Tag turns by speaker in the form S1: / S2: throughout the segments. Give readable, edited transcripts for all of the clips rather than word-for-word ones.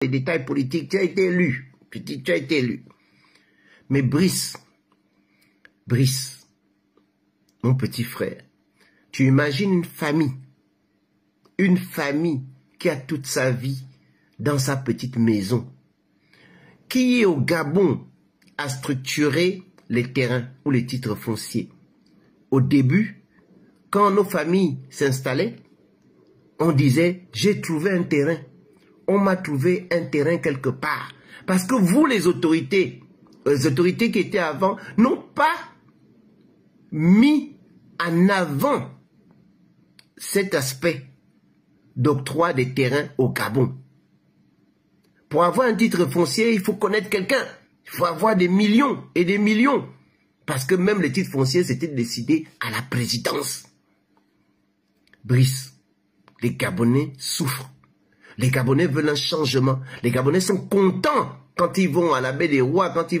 S1: les détails politiques, tu as été élu. Petit, tu as été élu. Mais Brice, mon petit frère, tu imagines une famille qui a toute sa vie dans sa petite maison, qui au Gabon a structuré les terrains ou les titres fonciers. Au début, quand nos familles s'installaient, on disait « j'ai trouvé un terrain ». On m'a trouvé un terrain quelque part. Parce que vous, les autorités qui étaient avant, n'ont pas mis en avant cet aspect d'octroi des terrains au Gabon. Pour avoir un titre foncier, il faut connaître quelqu'un. Il faut avoir des millions et des millions. Parce que même les titres fonciers, c'était décidé à la présidence. Brice, les Gabonais souffrent. Les Gabonais veulent un changement. Les Gabonais sont contents quand ils vont à la baie des Rois, quand ils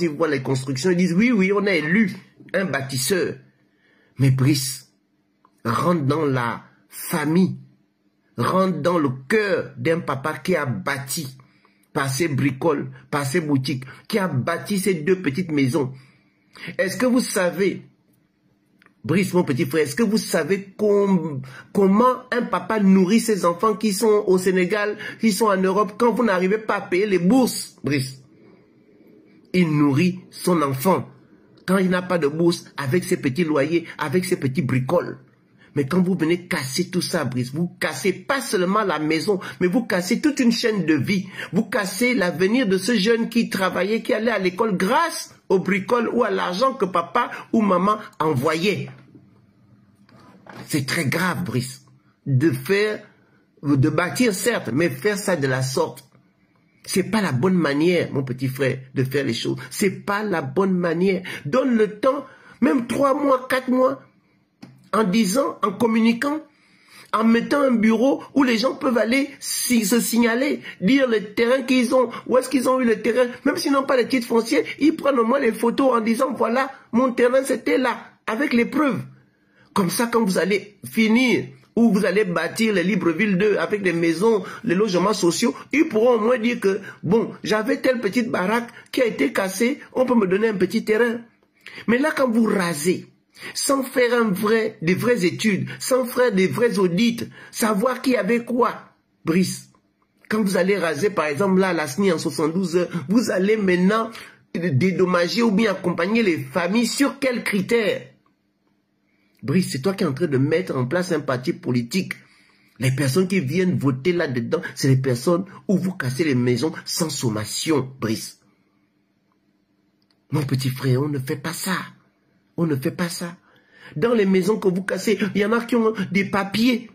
S1: voient les constructions, ils disent oui, on a élu un bâtisseur. Mais Brice, rentre dans la famille, rentre dans le cœur d'un papa qui a bâti par ses bricoles, par ses boutiques, qui a bâti ces deux petites maisons. Est-ce que vous savez, Brice, mon petit frère, est-ce que vous savez comment un papa nourrit ses enfants qui sont au Sénégal, qui sont en Europe, quand vous n'arrivez pas à payer les bourses, Brice? Il nourrit son enfant quand il n'a pas de bourse avec ses petits loyers, avec ses petits bricoles. Mais quand vous venez casser tout ça, Brice, vous cassez pas seulement la maison, mais vous cassez toute une chaîne de vie. Vous cassez l'avenir de ce jeune qui travaillait, qui allait à l'école grâce au bricole ou à l'argent que papa ou maman envoyait. C'est très grave, Brice, de bâtir certes, mais faire ça de la sorte. C'est pas la bonne manière, mon petit frère, de faire les choses. C'est pas la bonne manière. Donne le temps, même 3 mois, 4 mois, en disant, en communiquant, en mettant un bureau où les gens peuvent aller se signaler, dire le terrain qu'ils ont, où est-ce qu'ils ont eu le terrain, même s'ils n'ont pas de titre foncier, ils prennent au moins les photos en disant, voilà, mon terrain c'était là, avec les preuves. Comme ça, quand vous allez finir, ou vous allez bâtir les Libreville 2 avec des maisons, les logements sociaux, ils pourront au moins dire que, bon, j'avais telle petite baraque qui a été cassée, on peut me donner un petit terrain. Mais là, quand vous rasez, sans faire des vraies études, sans faire des vrais audits, savoir qui avait quoi, Brice, quand vous allez raser, par exemple, là, la SNI en 72 heures, vous allez maintenant dédommager ou bien accompagner les familles sur quels critères? Brice, c'est toi qui es en train de mettre en place un parti politique. Les personnes qui viennent voter là-dedans, c'est les personnes où vous cassez les maisons sans sommation, Brice. Mon petit frère, on ne fait pas ça. On ne fait pas ça. Dans les maisons que vous cassez, il y en a qui ont des papiers,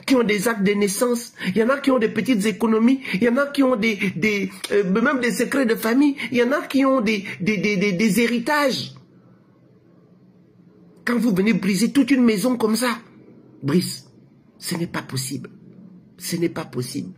S1: qui ont des actes de naissance, il y en a qui ont des petites économies, il y en a qui ont même des secrets de famille, il y en a qui ont des héritages. Quand vous venez briser toute une maison comme ça, Brice, ce n'est pas possible. Ce n'est pas possible.